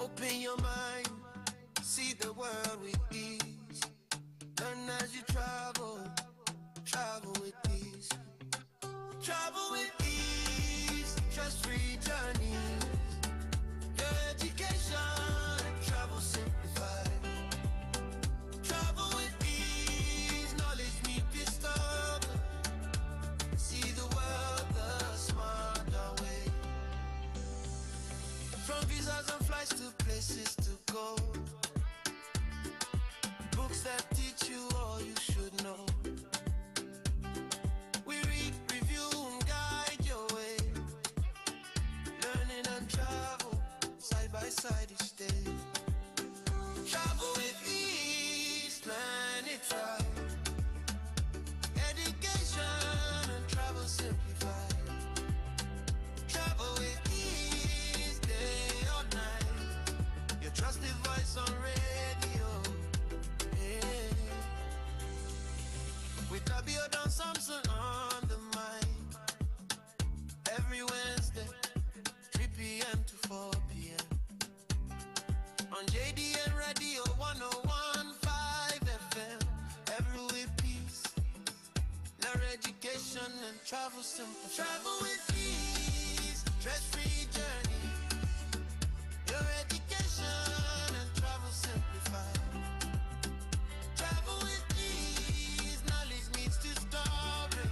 Open your mind, see the world with ease. Learn as you travel, travel with ease. Travel with ease, stress-free journeys. Your education, travel simplified. Travel with ease, knowledge meet discover. See the world the smarter way. From visas and flights to places to go. Books that teach you all you should know. We read, review, and guide your way. Learning and travel, side by side each day. Travel with ease, plan it right. Education and travel simplified. Travel with ease, day or night. Your trusted voice on radio. Yeah. With Abiodun Samson on the mic. Every Wednesday, 3 p.m. to 4 p.m. On JDN Radio 101.5 FM. Every with peace. Learn education and travel simple. Travel with ease, stress-free journey. Your education and travel simplified. Travel with ease, knowledge meets discovery.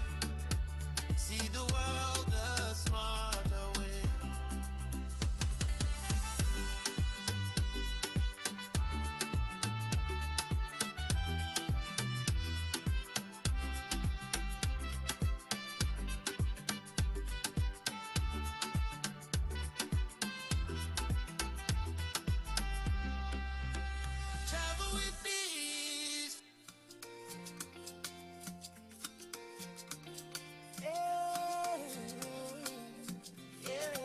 See the world a smarter way. Travel with ease. Yeah. Yeah.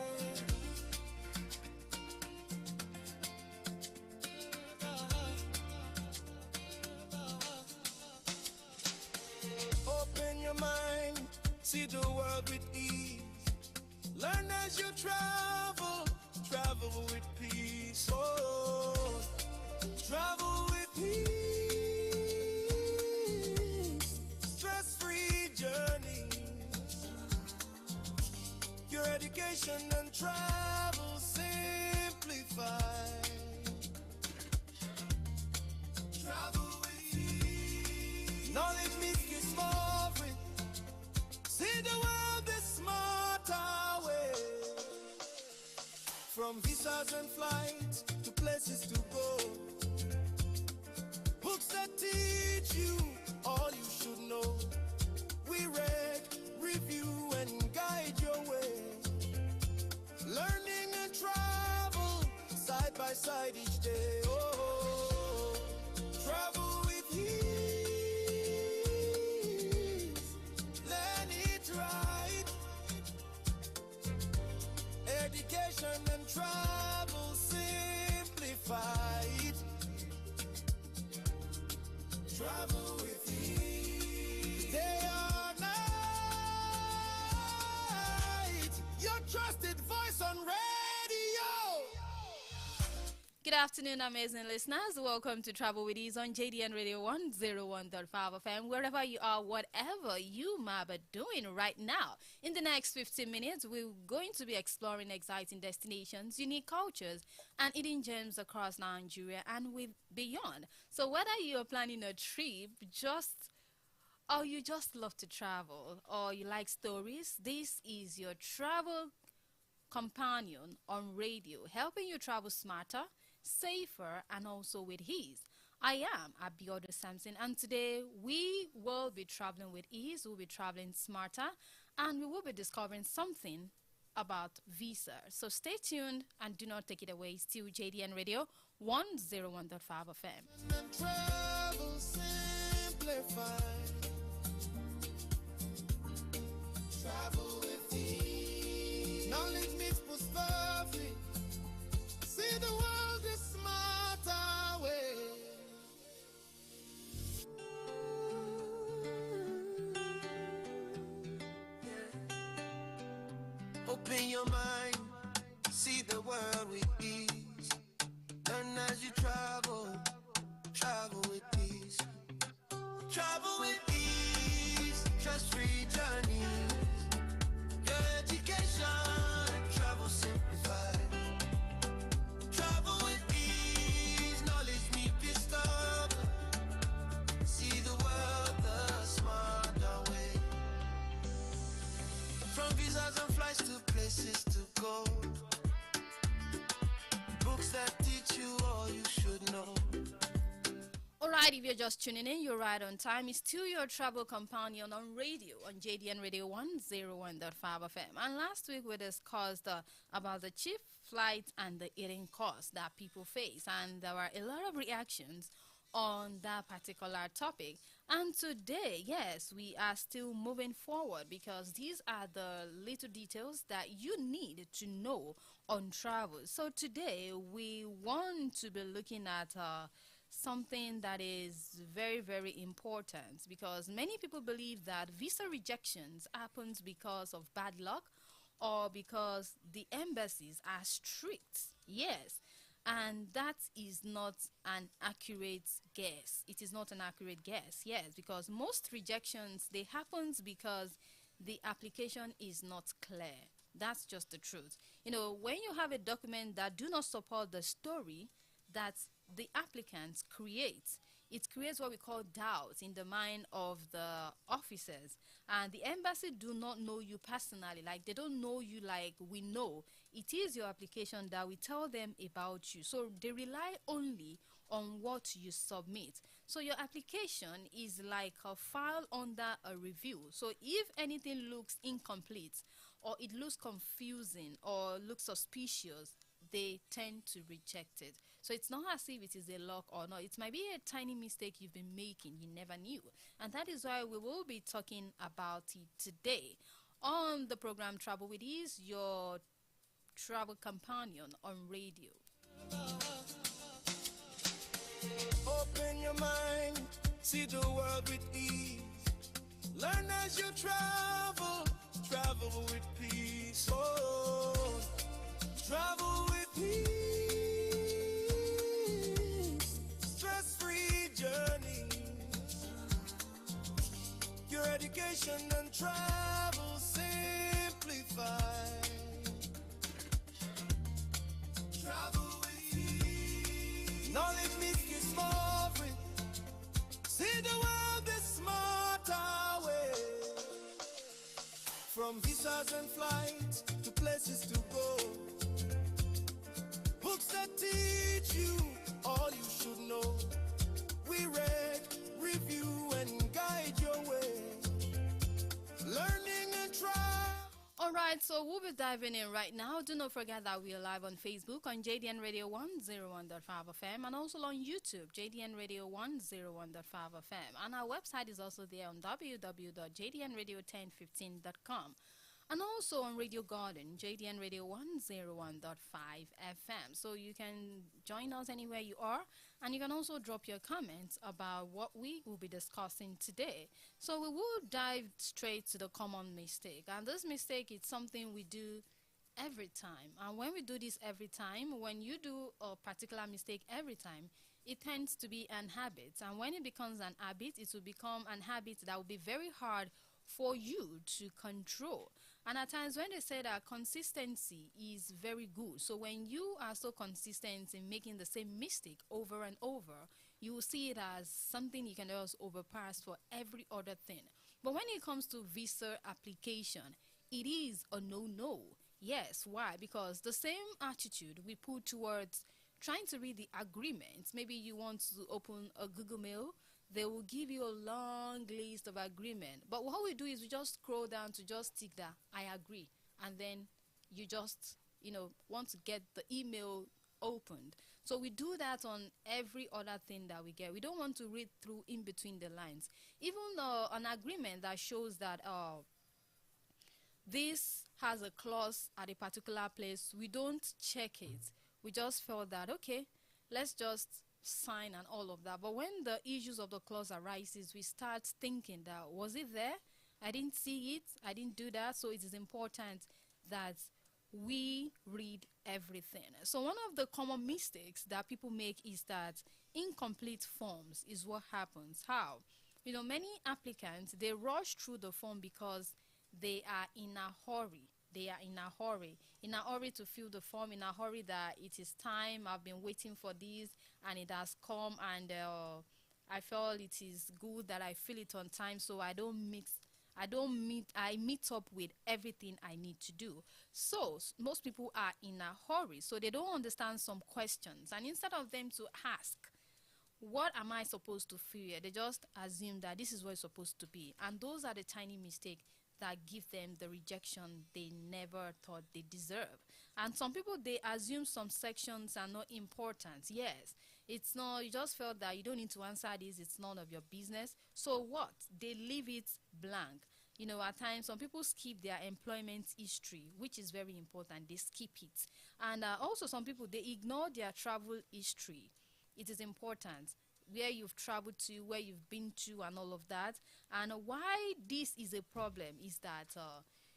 Open your mind, see the world with ease. Learn as you travel, travel with peace. Oh, travel with peace. Stress-free journeys. Your education and travel simplified. Travel with ease. Knowledge meets discovery. See the world the smarter way. From visas and flights to places to go. Books that teach you all you should know. We read, review, and guide your way. Learning and travel side by side each day. Oh, travel with ease. Learn it right. Education and travel simplified. Travel with ease. Day or night. Your trusted voice on radio. Good afternoon, amazing listeners. Welcome to Travel with Ease on JDN Radio 101.5 FM. Wherever you are, whatever you might be doing right now. In the next 15 minutes, we're going to be exploring exciting destinations, unique cultures, and hidden gems across Nigeria and with beyond. So whether you're planning a trip, or you just love to travel, or you like stories, this is your travel companion on radio, helping you travel smarter, safer, and also with ease. I am Abiodun Samson, and today we will be traveling with ease, we'll be traveling smarter, and we will be discovering something about visa. So stay tuned and do not take it away. Still JDN Radio 101.5 FM. And travel simplified. Travel with ease. Knowledge meets prosperity. See the world the smarter way. Open your mind, see the world with ease. Learn as you travel, travel with peace. Travel with ease, stress-free journeys. Your education, travel simplified. Travel with ease, knowledge meet discover. See the world the smarter way. From visas and flights to places to go. Books that teach you all you should know. Alright, if you're just tuning in, you're right on time. It's still your travel companion on radio, on JDN Radio 101.5 FM. And last week we discussed about the cheap flights and the eating costs that people face. And there were a lot of reactions on that particular topic. And today, yes, we are still moving forward because these are the little details that you need to know on travel. So today we want to be looking at something that is very, very important, because many people believe that visa rejections happens because of bad luck or because the embassies are strict. Yes, and that is not an accurate guess. It is not an accurate guess, yes, because most rejections, they happens because the application is not clear. That's just the truth. You know, when you have a document that do not support the story that the applicants create, it creates what we call doubts in the mind of the officers. And the embassy do not know you personally, like they don't know you like we know. It is your application that we tell them about you. So they rely only on what you submit. So your application is like a file under a review. So if anything looks incomplete or it looks confusing or looks suspicious, they tend to reject it. So it's not as if it is a lock or not. It might be a tiny mistake you've been making, you never knew. And that is why we will be talking about it today on the program Travel with Ease, your travel companion on radio. Open your mind, see the world with ease. Learn as you travel, travel with peace. Oh, travel with peace. Stress-free journey. Your education and travel simplified. Travel with ease. Knowledge meets discovery. See the world the smarter way. From visas and flights to places to go. Books that teach you all you should know. We read, review, and guide your way. Learning and try. Alright, so we'll be diving in right now. Do not forget that we are live on Facebook on JDN Radio 101.5 FM and also on YouTube, JDN Radio 101.5 FM. And our website is also there on www.jdnradio1015.com. And also on Radio Garden, JDN Radio 101.5 FM. So you can join us anywhere you are. And you can also drop your comments about what we will be discussing today. So we will dive straight to the common mistake. And this mistake is something we do every time. And when we do this every time, when you do a particular mistake every time, it tends to be an habit. And when it becomes an habit, it will become an habit that will be very hard for you to control. And at times when they say that consistency is very good, so when you are so consistent in making the same mistake over and over, you will see it as something you can just overpass for every other thing. But when it comes to visa application, it is a no-no. Yes, why? Because the same attitude we put towards trying to read the agreement. Maybe you want to open a Google Mail, they will give you a long list of agreement. But what we do is we just scroll down to just tick that I agree. And then you just, want to get the email opened. So we do that on every other thing that we get. We don't want to read through in between the lines. Even an agreement that shows that this has a clause at a particular place, we don't check it. We just felt that, okay, let's just sign and all of that. But when the issues of the clause arises, we start thinking that, was it there? I didn't see it. I didn't do that. So it is important that we read everything. So one of the common mistakes that people make is that incomplete forms is what happens. How? Many applicants, they rush through the form because they are in a hurry. They are in a hurry to fill the form, in a hurry that it is time, I've been waiting for this, and it has come, and I felt it is good that I fill it on time, so I meet up with everything I need to do. So most people are in a hurry, so they don't understand some questions, and instead of them to ask, what am I supposed to feel here, they just assume that this is what it's supposed to be, and those are the tiny mistakes that give them the rejection they never thought they deserve. And some people, they assume some sections are not important. Yes, it's not, you just felt that you don't need to answer this, it's none of your business. So what? They leave it blank. At times, some people skip their employment history, which is very important. They skip it. And also, some people, they ignore their travel history. It is important, where you've traveled to, where you've been to, and all of that. And why this is a problem is that,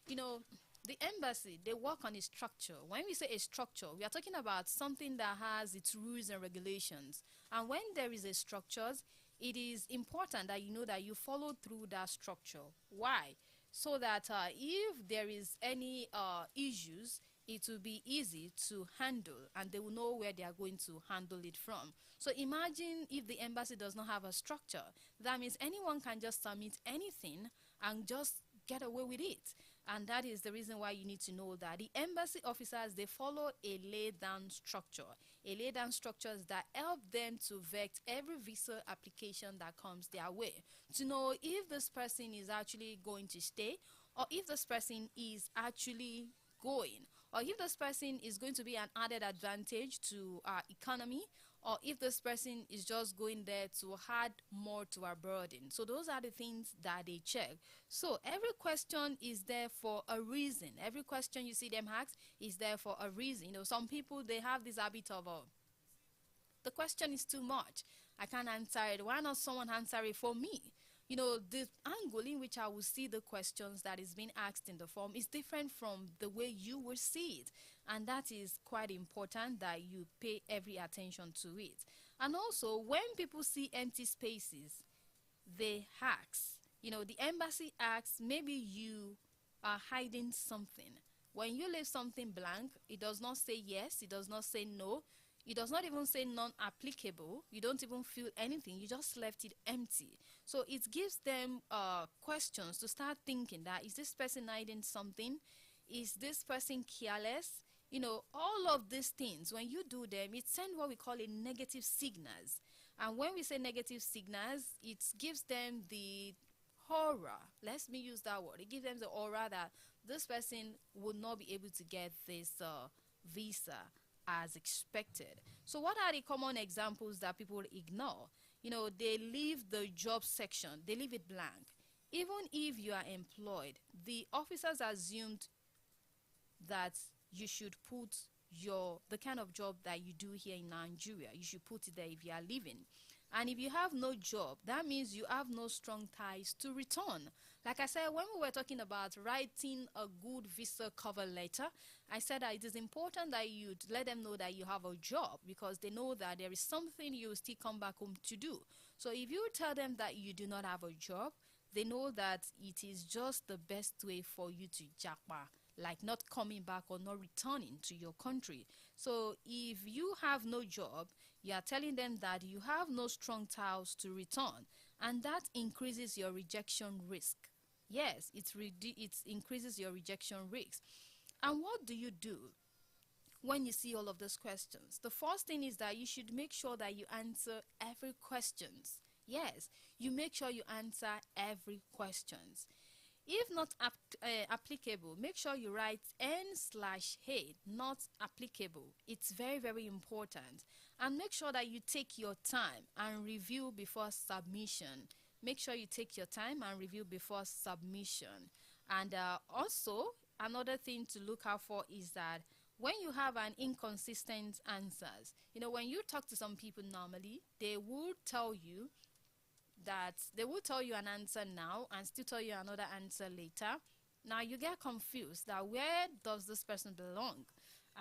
the embassy, they work on a structure. When we say a structure, we are talking about something that has its rules and regulations. And when there is a structure, it is important that you know that you follow through that structure. Why? So that if there is any issues, it will be easy to handle, and they will know where they are going to handle it from. So imagine if the embassy does not have a structure. That means anyone can just submit anything and just get away with it. And that is the reason why you need to know that the embassy officers, they follow a laid-down structure. A laid-down structures that help them to vet every visa application that comes their way, to know if this person is actually going to stay, or if this person is actually going, or if this person is going to be an added advantage to our economy, or if this person is just going there to add more to our burden. So those are the things that they check. So every question is there for a reason. Every question you see them ask is there for a reason. Some people, they have this habit of, the question is too much, I can't answer it. Why not someone answer it for me? The angle in which I will see the questions that is being asked in the form is different from the way you will see it. And that is quite important that you pay every attention to it. And also, when people see empty spaces, they ask. The embassy asks, maybe you are hiding something. When you leave something blank, it does not say yes, it does not say no, it does not even say non-applicable. You don't even feel anything. You just left it empty. So it gives them questions to start thinking that, is this person hiding something? Is this person careless? All of these things, when you do them, it sends what we call a negative signals. And when we say negative signals, it gives them the aura. Let me use that word. It gives them the aura that this person would not be able to get this visa as expected. So what are the common examples that people ignore? They leave the job section, they leave it blank. Even if you are employed, the officers assumed that you should put the kind of job that you do here in Nigeria. You should put it there if you are leaving. And if you have no job, that means you have no strong ties to return. Like I said, when we were talking about writing a good visa cover letter, I said that it is important that you let them know that you have a job, because they know that there is something you still come back home to do. So if you tell them that you do not have a job, they know that it is just the best way for you to japa, like not coming back or not returning to your country. So if you have no job, you are telling them that you have no strong ties to return, and that increases your rejection risk. Yes, it increases your rejection risk. And what do you do when you see all of those questions? The first thing is that you should make sure that you answer every questions. Yes, you make sure you answer every questions. If not applicable, make sure you write N/A, not applicable. It's very, very important. And make sure that you take your time and review before submission. Make sure you take your time and review before submission. And also, another thing to look out for is that when you have an inconsistent answers, when you talk to some people normally, they will tell you an answer now and still tell you another answer later. Now you get confused that where does this person belong?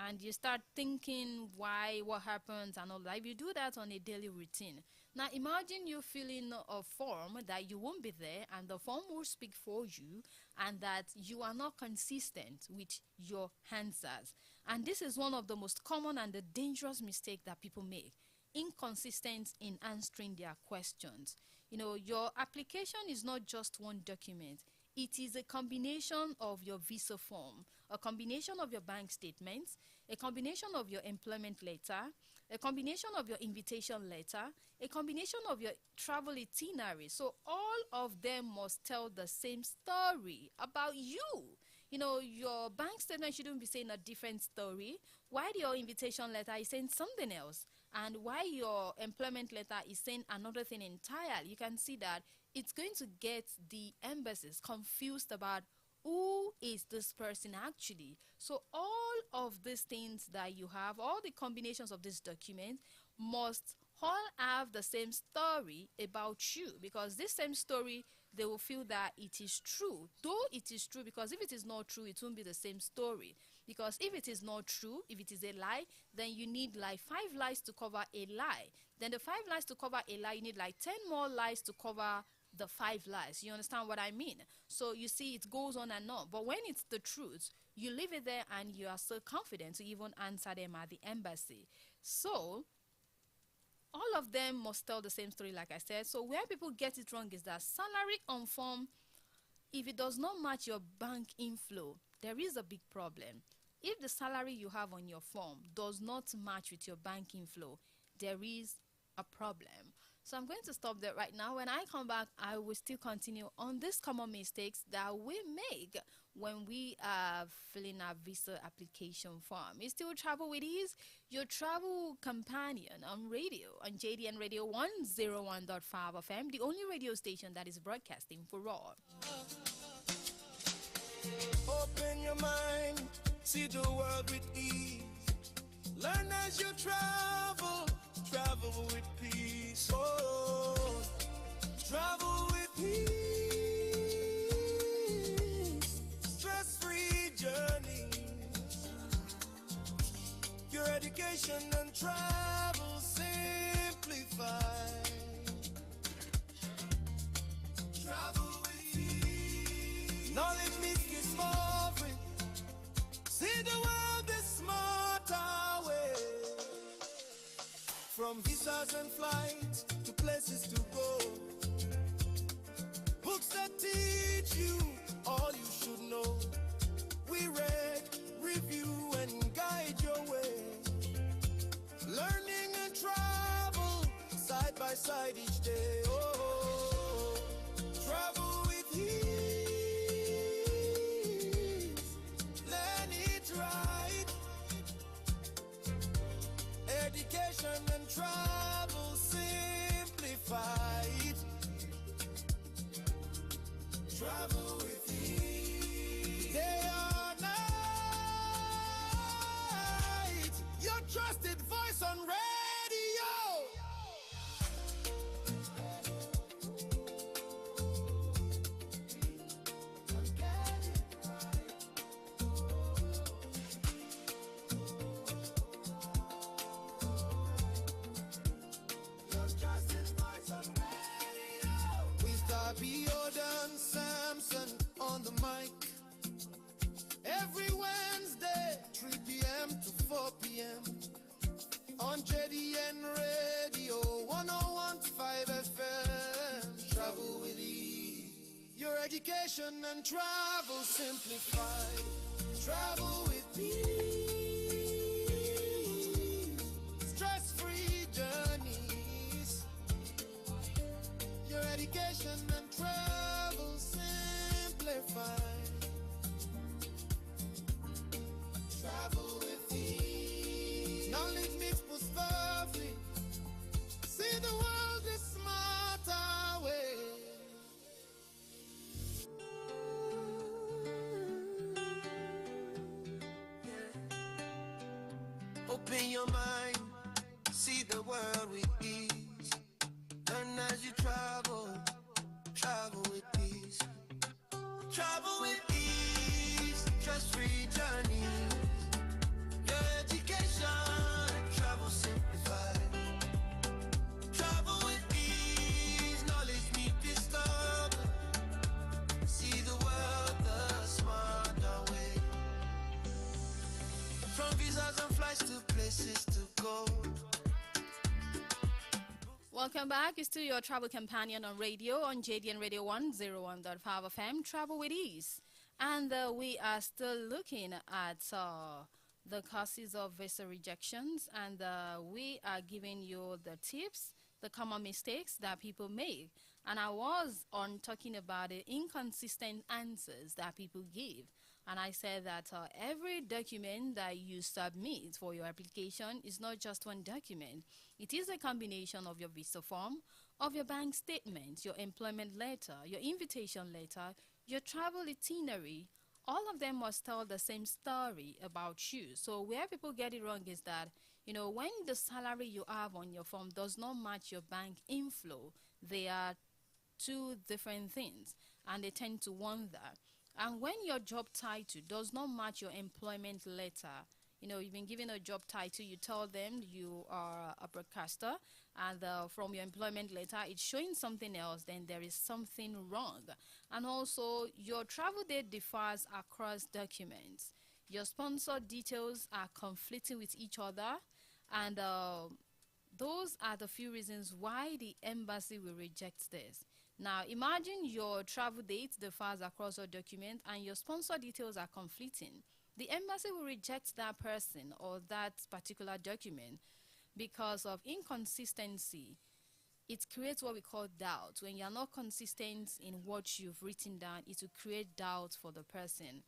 And you start thinking why, what happens, and all that. If you do that on a daily routine, now imagine you filling a form that you won't be there, and the form will speak for you, and that you are not consistent with your answers. And this is one of the most common and the dangerous mistake that people make: inconsistent in answering their questions. You know, your application is not just one document. It is a combination of your visa form, a combination of your bank statements, a combination of your employment letter, a combination of your invitation letter, a combination of your travel itinerary. So all of them must tell the same story about you. You know, your bank statement shouldn't be saying a different story, while your invitation letter is saying something else, and while your employment letter is saying another thing entirely. You can see that it's going to get the embassies confused about who is this person actually. So all of these things that you have, all the combinations of this document, must all have the same story about you, because this same story, they will feel that it is true, though it is true, because if it is not true, it won't be the same story. Because if it is not true, if it is a lie, then you need like 5 lies to cover a lie. Then the 5 lies to cover a lie, you need like 10 more lies to cover the 5 lies. You understand what I mean? So you see, it goes on and on. But when it's the truth, you leave it there and you are so confident to even answer them at the embassy. So all of them must tell the same story, like I said. So where people get it wrong is that salary on form, if it does not match your bank inflow, there is a big problem. If the salary you have on your form does not match with your bank inflow, there is a problem. So I'm going to stop there right now. When I come back, I will still continue on these common mistakes that we make when we are filling our visa application form. It's still Travel with Ease, your travel companion on radio, on JDN Radio 101.5 FM, the only radio station that is broadcasting for all. Open your mind, see the world with ease. Learn as you travel, travel with peace. Oh, travel with peace. Stress-free journey. Your education and travel simplified. Travel with ease. Knowledge meets discovery. See the world the smarter way. From visas and flights to places to go. Books that teach you all you should know. We read, review, and guide your way. Learning and travel side by side each day. Oh, travel with ease. Learn it right. Education and travel simplified. Travel with ease. Day or night. Your trusted voice on radio. Jordan Samson on the mic. Every Wednesday, 3 p.m. to 4 p.m. on JDN Radio 101.5 FM. Travel with ease. Your education and travel simplified. Travel with ease. Stress-free journeys. Your education and travel simplified. Travel with ease. Knowledge mixed with perfect. See the world the smarter way. Open your mind. See the world with ease. Learn as you travel. Travel with ease. Travel with ease. stress-free journey. Your education, travel simplified. Travel with ease, knowledge me discover. See the world the smarter way. From visas and flights to places to go. Welcome back. It's still your travel companion on radio on JDN Radio 101.5 FM, Travel with Ease. And we are still looking at the causes of visa rejections, and we are giving you the tips, the common mistakes that people make. And I was on talking about the inconsistent answers that people give. And I said that every document that you submit for your application is not just one document. It is a combination of your visa form, of your bank statement, your employment letter, your invitation letter, your travel itinerary. All of them must tell the same story about you. So where people get it wrong is that, you know, when the salary you have on your form does not match your bank inflow, they are two different things, and they tend to wonder. And when your job title does not match your employment letter, you know, you've been given a job title, you tell them you are a broadcaster, and from your employment letter, it's showing something else, then there is something wrong. And also, your travel date differs across documents. Your sponsor details are conflicting with each other, and those are the few reasons why the embassy will reject this. Now, imagine your travel date differs across your document and your sponsor details are conflicting. The embassy will reject that person or that particular document because of inconsistency. It creates what we call doubt. When you're not consistent in what you've written down, it will create doubt for the person.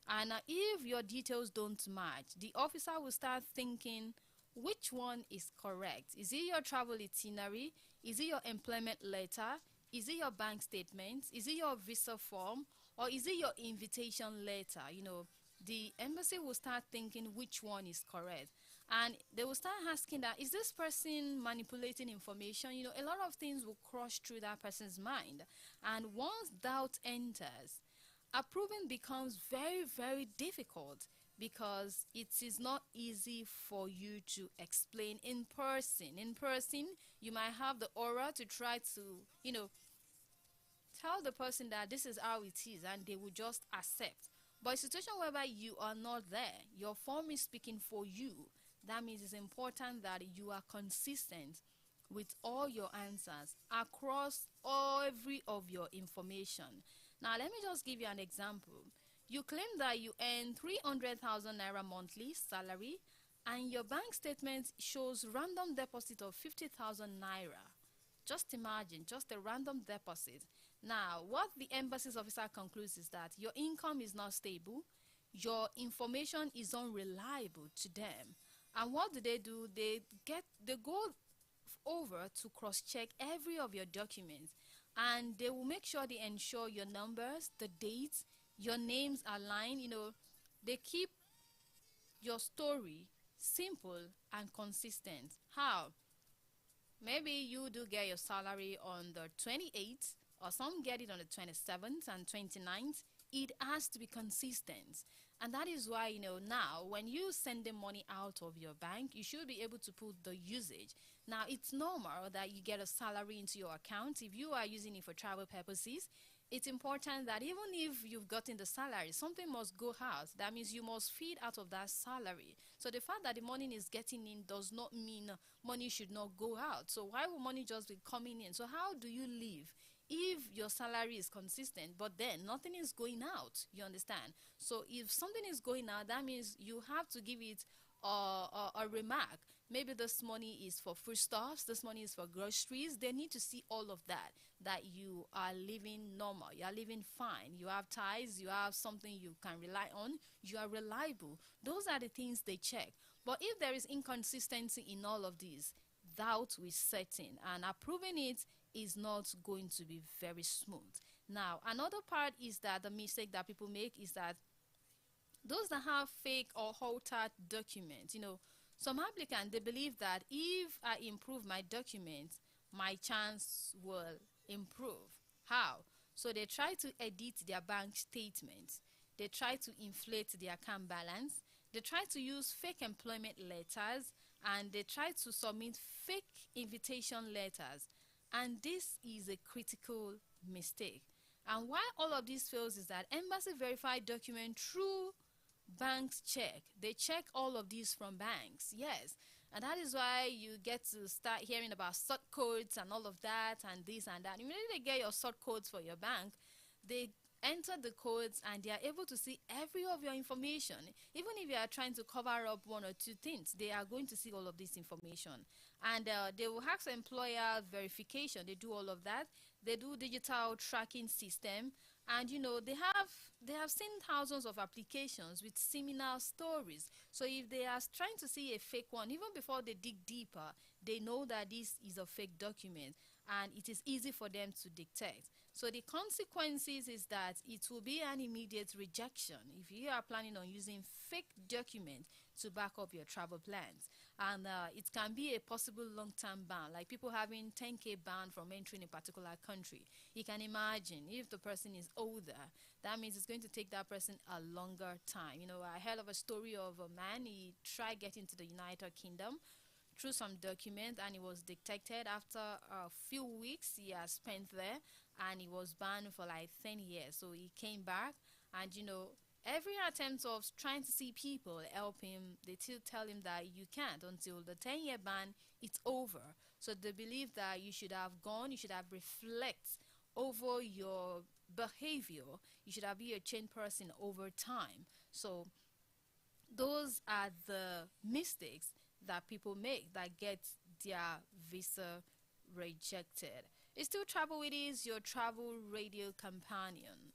And if your details don't match, the officer will start thinking, which one is correct? Is it your travel itinerary? Is it your employment letter? Is it your bank statement? Is it your visa form? Or is it your invitation letter? You know, the embassy will start thinking which one is correct. And they will start asking that, is this person manipulating information? You know, a lot of things will cross through that person's mind. And once doubt enters, approving becomes very, very difficult because it is not easy for you to explain in person. In person, you might have the aura to try to, you know, tell the person that this is how it is, and they will just accept. But a situation whereby you are not there, your form is speaking for you, that means it's important that you are consistent with all your answers across every of your information. Now, let me just give you an example. You claim that you earn 300,000 naira monthly salary, and your bank statement shows random deposit of 50,000 naira. Just imagine, just a random deposit. Now, what the embassy's officer concludes is that your income is not stable, your information is unreliable to them. And what do? They go over to cross-check every of your documents, and they will make sure they ensure your numbers, the dates, your names align. You know, they keep your story simple and consistent. How? Maybe you do get your salary on the 28th, or some get it on the 27th and 29th. It has to be consistent. And that is why, you know, now when you send the money out of your bank, you should be able to put the usage. Now, it's normal that you get a salary into your account. If you are using it for travel purposes, it's important that even if you've gotten the salary, something must go out. That means you must feed out of that salary. So the fact that the money is getting in does not mean money should not go out. So why will money just be coming in? So how do you live if your salary is consistent, but then nothing is going out? You understand? So if something is going out, that means you have to give it a remark. Maybe this money is for foodstuffs, this money is for groceries. They need to see all of that you are living normal, you are living fine, you have ties, you have something you can rely on, you are reliable. Those are the things they check. But if there is inconsistency in all of these, doubt will set in, and approving it is not going to be very smooth. Now, another part is that the mistake that people make is that those that have fake or altered documents, you know, some applicants, they believe that if I improve my documents, my chance will improve. How? So they try to edit their bank statements. They try to inflate the account balance. They try to use fake employment letters, and they try to submit fake invitation letters. And this is a critical mistake. And why all of this fails is that embassy verified document through banks check. They check all of these from banks, yes. And that is why you get to start hearing about sort codes and all of that and this and that. Immediately they get your sort codes for your bank, they enter the codes and they are able to see every of your information. Even if you are trying to cover up one or two things, they are going to see all of this information. And they will ask employer verification. They do all of that. They do digital tracking system. And they have seen thousands of applications with similar stories. So if they are trying to see a fake one, even before they dig deeper, they know that this is a fake document and it is easy for them to detect. So the consequences is that it will be an immediate rejection if you are planning on using fake documents to back up your travel plans. And it can be a possible long-term ban, like people having 10K ban from entering a particular country. You can imagine if the person is older, that means it's going to take that person a longer time. I heard of a story of a man. He tried getting to the United Kingdom through some document, and he was detected. After a few weeks he has spent there, and he was banned for like 10 years. So he came back, and every attempt of trying to see people help him, they still tell him that you can't until the 10-year ban is over. So they believe that you should have gone, you should have reflect over your behavior, you should have been a changed person over time. So those are the mistakes that people make that get their visa rejected. It's still Travel With Ease, your travel radio companion.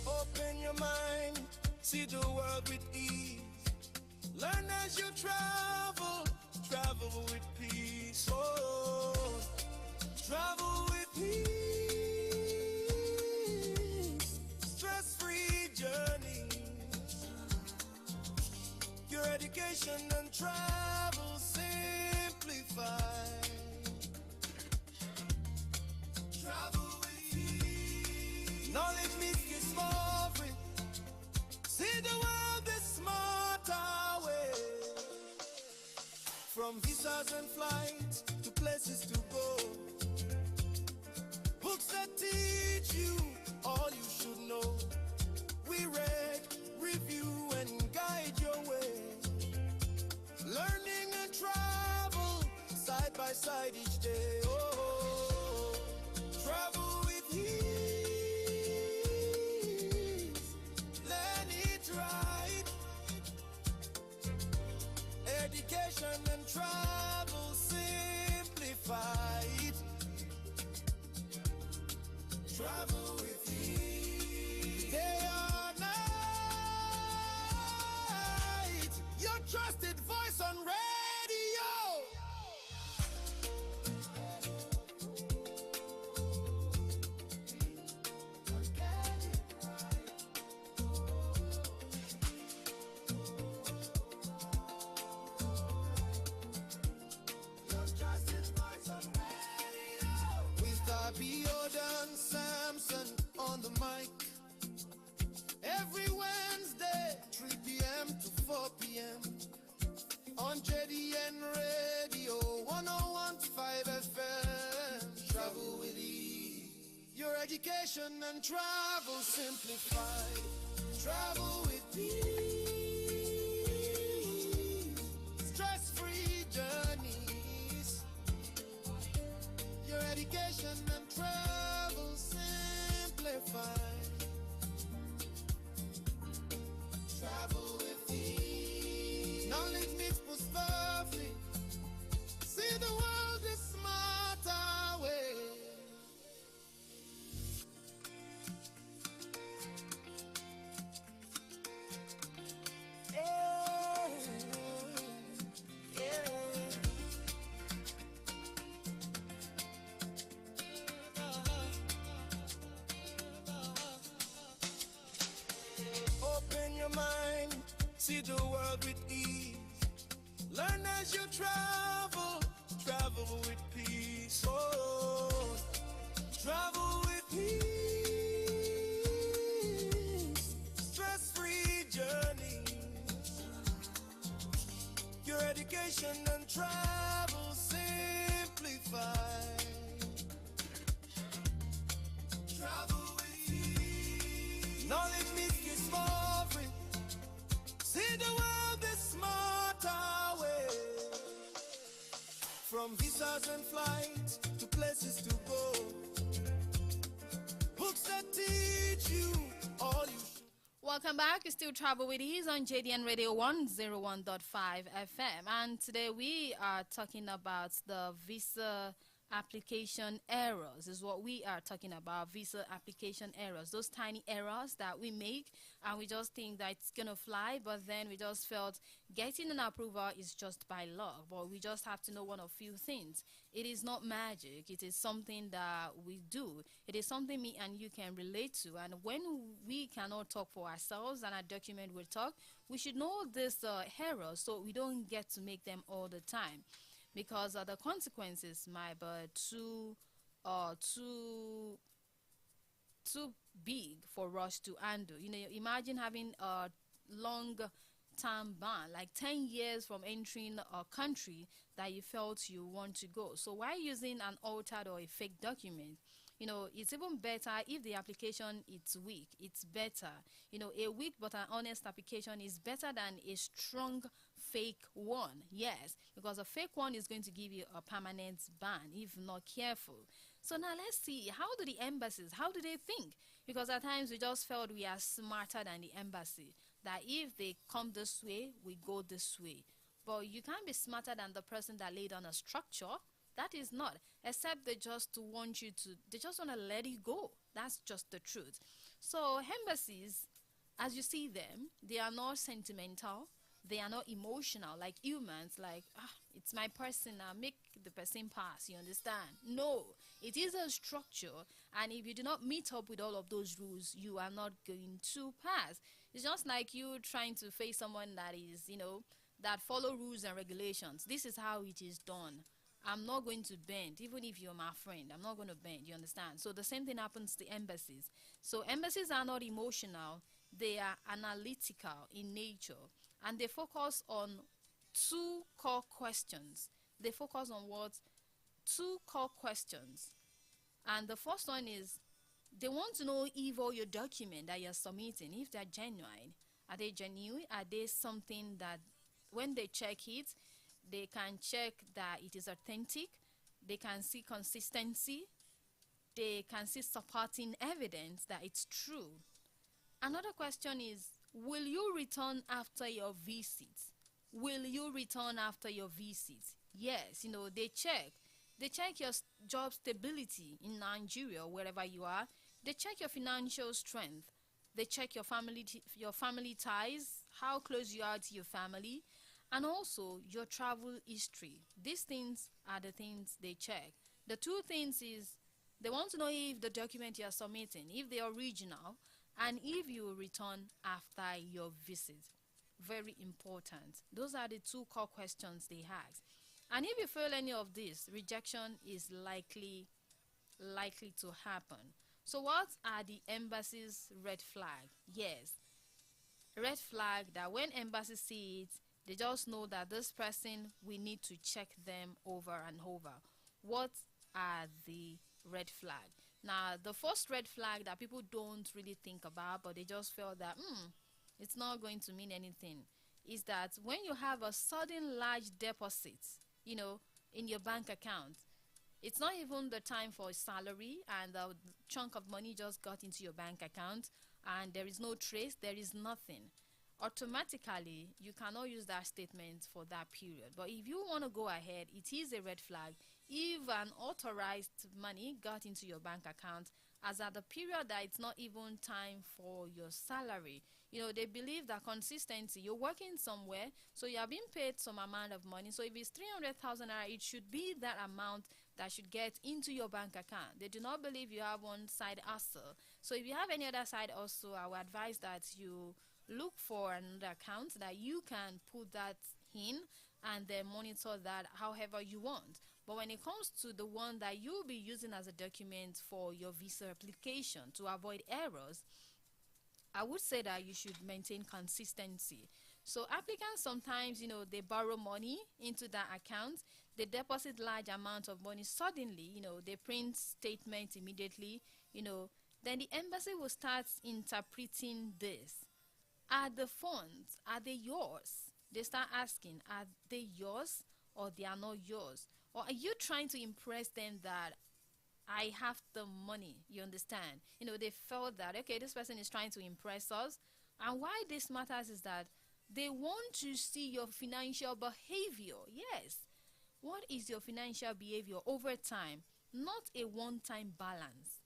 Open your mind, see the world with ease. Learn as you travel, travel with peace. Oh, travel with peace. Stress-free journey. Your education and travel simplified. Travel with ease. Knowledge meets discovery. See the world the smarter way. From visas and flights to places to go. Books that teach you all you should know. We read, review, and guide your way. Learning and travel side by side each day. Oh, travel with ease. Learn it right. Education and travel simplified. Travel with ease. Day or night. Your trusted voice on radio. Your trusted voice on radio. With Abiodun Samson on the mic. Every Wednesday, 3 p.m. to 4 p.m. on JDN Radio 101.5 FM. Travel with ease. Your education and travel simplified. Travel with ease. Stress-free journeys. Your education and travel simplified. Travel with ease. Knowledge meets prosperity. See the world the smarter way. Yeah, yeah. Open your mind, see the world with ease. Learn as you travel, travel with peace. Oh, travel with peace. Stress-free journey. Your education and travel simplified. Travel with ease. Knowledge meets discovery. See the world this smarter way. From visas and flights to places to go. Books that teach you all you should. Welcome back. You still travel with ease on JDN Radio 101.5 FM. And today we are talking about the visa application errors is what we are talking about. Visa application errors, those tiny errors that we make and we just think that it's gonna fly, but then we just felt getting an approval is just by luck. But we just have to know one of few things. It is not magic. It is something that we do. It is something me and you can relate to. And when we cannot talk for ourselves and our document will talk, we should know this errors so we don't get to make them all the time. Because the consequences might be too big for us to handle. You know, imagine having a long-term ban, like 10 years from entering a country that you felt you want to go. So why using an altered or a fake document? You know, it's even better if the application is weak. It's better. You know, a weak but an honest application is better than a strong fake one. Yes, because a fake one is going to give you a permanent ban if not careful. So now let's see, how do the embassies, how do they think? Because at times we just felt we are smarter than the embassy, that if they come this way, we go this way. But you can't be smarter than the person that laid on a structure. That is not, except they just want to let it go. That's just the truth. So embassies, as you see them, they are not sentimental. They are not emotional like humans, like, it's my person, make the person pass, you understand? No, it is a structure, and if you do not meet up with all of those rules, you are not going to pass. It's just like you trying to face someone that is, that follow rules and regulations. This is how it is done. I'm not going to bend, even if you're my friend. I'm not going to bend, you understand? So the same thing happens to embassies. So embassies are not emotional. They are analytical in nature. And they focus on two core questions. They focus on what? Two core questions. And the first one is, they want to know if all your document that you're submitting, if they're genuine. Are they genuine? Are they something that when they check it, they can check that it is authentic? They can see consistency. They can see supporting evidence that it's true. Another question is, will you return after your visit? Will you return after your visit? Yes, they check. They check your job stability in Nigeria, wherever you are. They check your financial strength. They check your family ties, how close you are to your family, and also your travel history. These things are the things they check. The two things is, they want to know if the document you are submitting, if they are original, and if you will return after your visit. Very important. Those are the two core questions they ask. And if you fail any of this, rejection is likely to happen. So what are the embassy's red flag? Yes, red flag that when embassies see it, they just know that this person, we need to check them over and over. What are the red flag? Now, the first red flag that people don't really think about, but they just feel that, it's not going to mean anything, is that when you have a sudden large deposit, in your bank account, it's not even the time for a salary and the chunk of money just got into your bank account and there is no trace, there is nothing. Automatically, you cannot use that statement for that period. But if you want to go ahead, it is a red flag if an authorized money got into your bank account as at the period that it's not even time for your salary. They believe that consistency, you're working somewhere, so you are being paid some amount of money. So if it's 300,000 naira, it should be that amount that should get into your bank account. They do not believe you have one side hustle. So if you have any other side hustle, I would advise that you look for another account that you can put that in and then monitor that however you want. But when it comes to the one that you'll be using as a document for your visa application to avoid errors, I would say that you should maintain consistency. So applicants sometimes, they borrow money into that account. They deposit large amounts of money suddenly, they print statements immediately, then the embassy will start interpreting this. Are the funds, are they yours? They start asking, are they yours or they are not yours? Or are you trying to impress them that I have the money? You understand? They felt that, okay, this person is trying to impress us. And why this matters is that they want to see your financial behavior. Yes. What is your financial behavior over time? Not a one-time balance.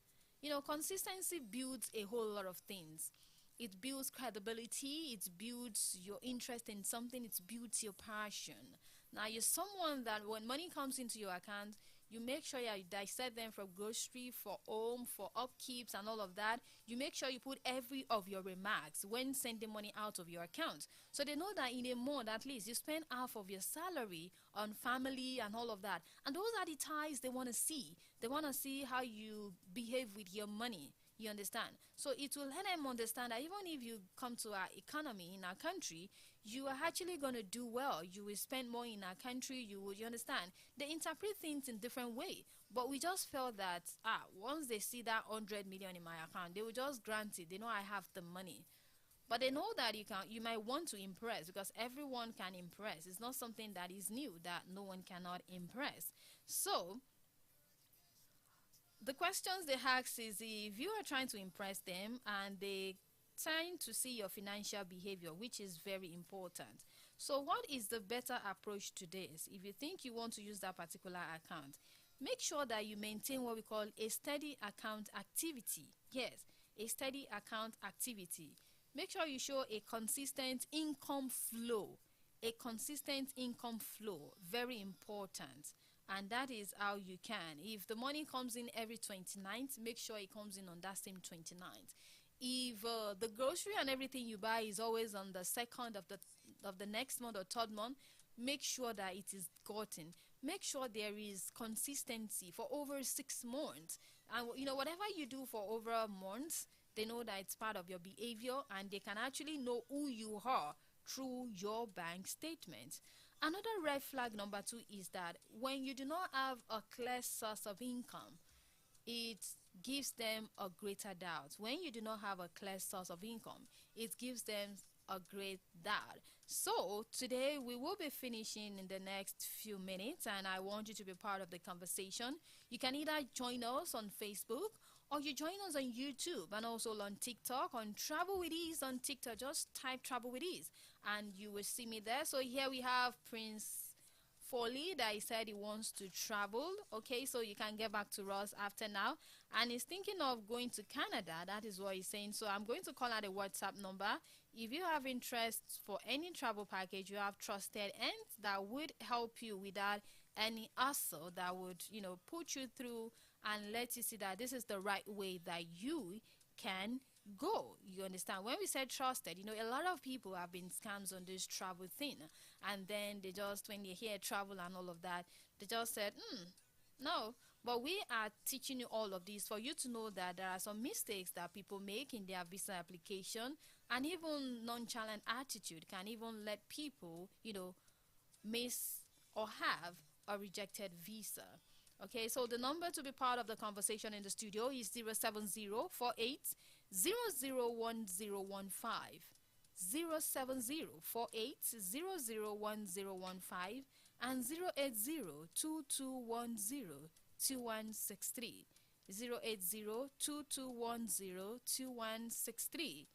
Consistency builds a whole lot of things. It builds credibility, it builds your interest in something, it builds your passion. Now, you're someone that when money comes into your account, you make sure you dissect them from grocery, for home, for upkeeps and all of that. You make sure you put every of your remarks when sending money out of your account. So they know that in a month at least you spend half of your salary on family and all of that. And those are the ties they want to see. They want to see how you behave with your money. You understand? So it will let them understand that even if you come to our economy in our country, you are actually going to do well. You will spend more in our country. You understand? They interpret things in different way. But we just felt that, once they see that 100 million in my account, they will just grant it. They know I have the money. But they know that you might want to impress, because everyone can impress. It's not something that is new, that no one cannot impress. So the questions they ask is, if you are trying to impress them and they trying to see your financial behavior, which is very important. So what is the better approach to this? If you think you want to use that particular account, make sure that you maintain what we call a steady account activity. Yes, a steady account activity. Make sure you show a consistent income flow. A consistent income flow, very important. And that is how you can. If the money comes in every 29th, make sure it comes in on that same 29th. If the grocery and everything you buy is always on the second of the next month or third month, make sure that it is gotten. Make sure there is consistency for over 6 months. And whatever you do for over a month, they know that it's part of your behavior, and they can actually know who you are through your bank statement. Another red flag number 2 is that when you do not have a clear source of income, it gives them a greater doubt. When you do not have a clear source of income, it gives them a great doubt. So today we will be finishing in the next few minutes, and I want you to be part of the conversation. You can either join us on Facebook, or you join us on YouTube and also on TikTok, on Travel with Ease on TikTok. Just type Travel with Ease and you will see me there. So here we have Prince Foley that he said he wants to travel. Okay, so you can get back to us after now. And he's thinking of going to Canada. That is what he's saying. So I'm going to call out a WhatsApp number. If you have interest for any travel package, you have trusted hands that would help you without any hassle, that would, put you through and let you see that this is the right way that you can go. You understand? When we said trusted, a lot of people have been scams on this travel thing, and then they just, when they hear travel and all of that, they just said, no. But we are teaching you all of this for you to know that there are some mistakes that people make in their visa application, and even nonchalant attitude can even let people, miss or have a rejected visa. Okay, so the number to be part of the conversation in the studio is 07048 001015, 07048 001015, and 08022102163, 08022102163,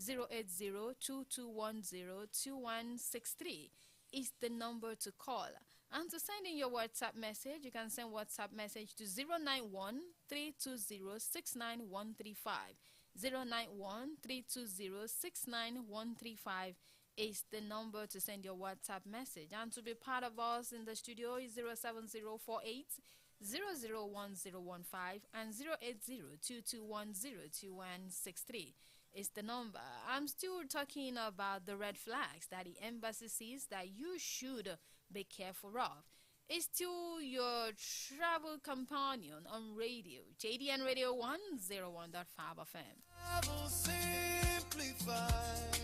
08022102163 is the number to call. And to send in your WhatsApp message, you can send WhatsApp message to 091-320-69135. 091-320-69135 is the number to send your WhatsApp message. And to be part of us in the studio is 07048 001015 and 08022102163 is the number. I'm still talking about the red flags that the embassy sees that you should be careful of. is still your travel companion on radio, JDN Radio 101.5 FM. Travel simplified.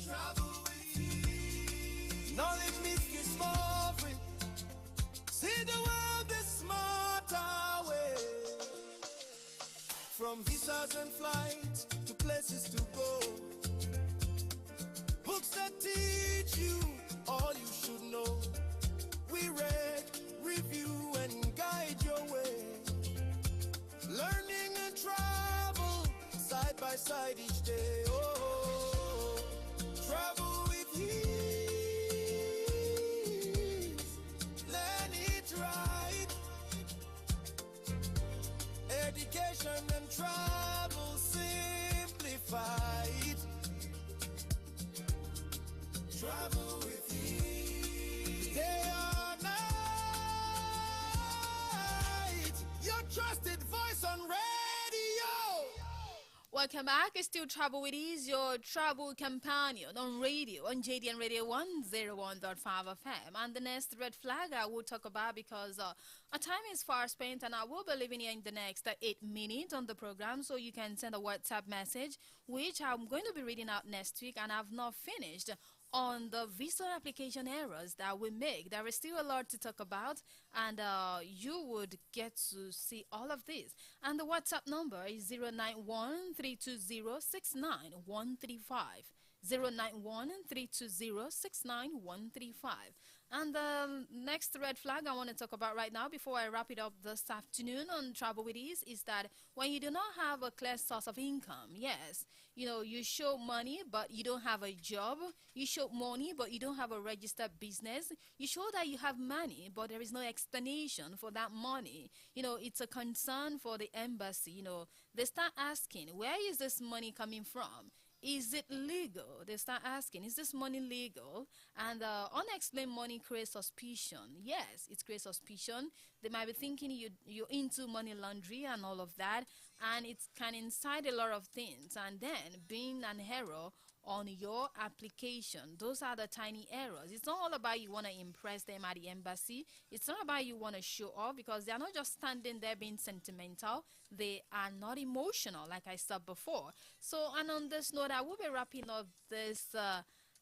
Travel with ease. Knowledge meets discovery. See the world the smarter way. From visas and flights to places to go. Books that teach you all you should know. We read, review, and guide your way. Learning and travel side by side each day. Oh, travel with ease. Learn it right. Education and travel simplified. Travel with ease. Day or night. Your trusted voice on radio. Welcome back. It's still Travel with Ease, your travel companion on radio, on JDN Radio 101.5 FM. And the next red flag I will talk about, because our time is far spent and I will be leaving here in the next 8 minutes on the program. So you can send a WhatsApp message, which I'm going to be reading out next week, and I've not finished on the visa application errors that we make. There is still a lot to talk about, and you would get to see all of this. And the WhatsApp number is 091-320-69135. 091-320-69135. And the next red flag I want to talk about right now, before I wrap it up this afternoon on Travel with Ease, is that when you do not have a clear source of income, yes, you know, you show money, but you don't have a job. You show money, but you don't have a registered business. You show that you have money, but there is no explanation for that money. You know, it's a concern for the embassy. You know, they start asking, where is this money coming from? Is it legal? They start asking, is this money legal? And unexplained money creates suspicion. Yes, it creates suspicion. They might be thinking you're into money laundry and all of that, and it can incite a lot of things. And then being an error on your application, those are the tiny errors. It's not all about you want to impress them at the embassy. It's not about you want to show off, because they are not just standing there being sentimental. They are not emotional, like I said before. So, and on this note, I will be wrapping up this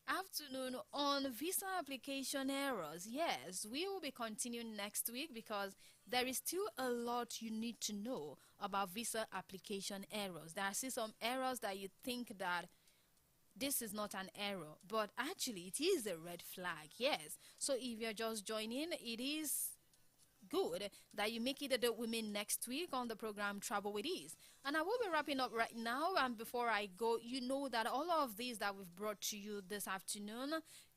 afternoon on visa application errors. Yes, we will be continuing next week, because there is still a lot you need to know about visa application errors. There are still some errors that you think that this is not an error, but actually it is a red flag. Yes, so if you're just joining, it is good that you make it a date with me next week on the program Travel with Ease. And I will be wrapping up right now, and before I go, you know that all of these that we've brought to you this afternoon,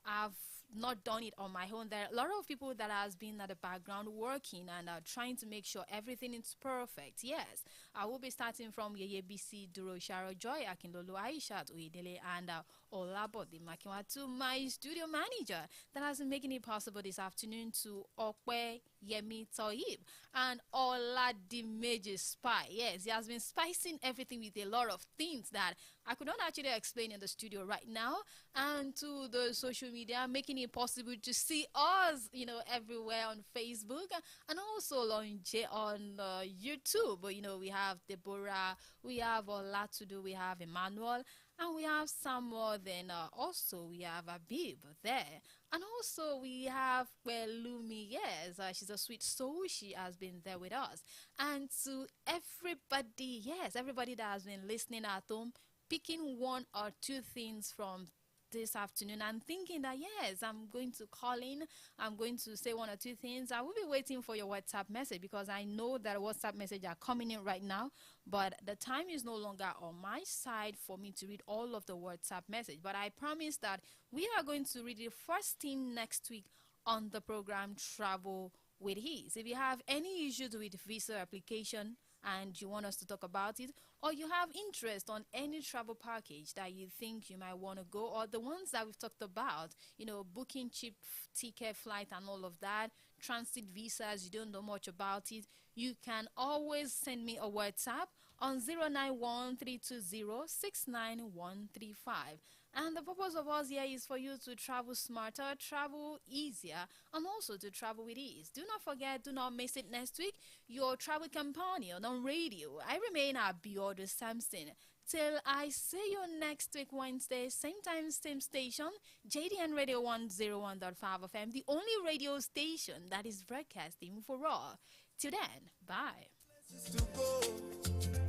I've not done it on my own. There are a lot of people that has been at the background working and trying to make sure everything is perfect. Yes, I will be starting from Yeye BC, Duro Sharo Joy, Akinlolu, AISHAT, OYEDELE, and Olabode to my studio manager that has been making it possible this afternoon, to Okwe Yemi Toib and OLADIMEJI Spy. Yes, he has been spicing everything with a lot of things that I could not actually explain in the studio right now, and to the social media, making it possible to see us, you know, everywhere on Facebook and also on YouTube. You know, we have Deborah, we have Olatudu, we have Emmanuel, and we have some more. Then also we have Abib there. And also we have Lumi. Yes, she's a sweet soul. She has been there with us. And to everybody, yes, everybody that has been listening at home, picking one or two things from this afternoon and thinking that, yes, I'm going to call in, I'm going to say one or two things. I will be waiting for your WhatsApp message, because I know that WhatsApp messages are coming in right now, but the time is no longer on my side for me to read all of the WhatsApp message. But I promise that we are going to read the first thing next week on the program Travel with Ease. If you have any issues with visa application and you want us to talk about it, or you have interest on any travel package that you think you might want to go, or the ones that we've talked about, you know, booking cheap ticket, flight and all of that, transit visas, you don't know much about it, you can always send me a WhatsApp on 091-320-69135. And the purpose of us here is for you to travel smarter, travel easier, and also to travel with ease. Do not forget, do not miss it next week. Your travel companion on radio. I remain Abiodun Samson. Till I see you next week, Wednesday, same time, same station, JDN Radio 101.5 FM, the only radio station that is broadcasting for all. Till then, bye. To go.